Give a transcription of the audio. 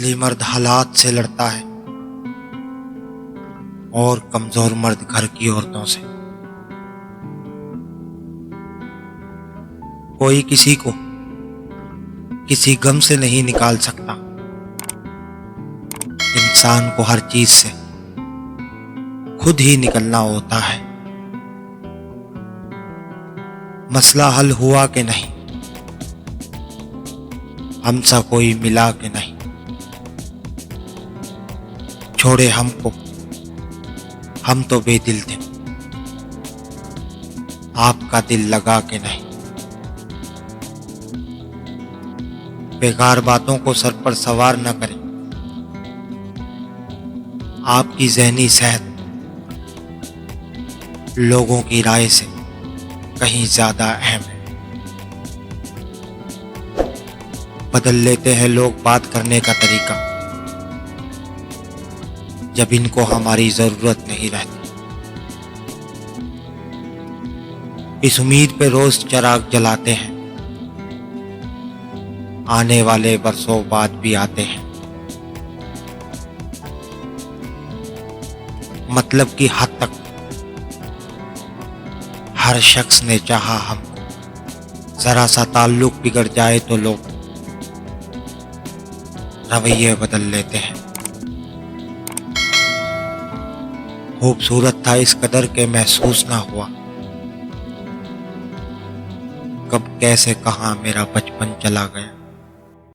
शक्तिशाली मर्द हालात से लड़ता है और कमजोर मर्द घर की औरतों से। कोई किसी को किसी गम से नहीं निकाल सकता। इंसान को हर चीज से खुद ही निकलना होता है। मसला हल हुआ कि नहीं, हमसा कोई मिला कि नहीं, छोड़े हमको, हम तो बेदिल थे, आपका दिल लगा कि नहीं। बेकार बातों को सर पर सवार न करें, आपकी ज़हनी सेहत लोगों की राय से कहीं ज्यादा अहम है। बदल लेते हैं लोग बात करने का तरीका, जब इनको हमारी जरूरत नहीं रहती। इस उम्मीद पे रोज चिराग जलाते हैं, आने वाले बरसों बाद भी आते हैं। मतलब की हद तक हर शख्स ने चाहा हमको, जरा सा ताल्लुक बिगड़ जाए तो लोग रवैये बदल लेते हैं। खूबसूरत था इस कदर के महसूस ना हुआ, कब कैसे कहां मेरा बचपन चला गया।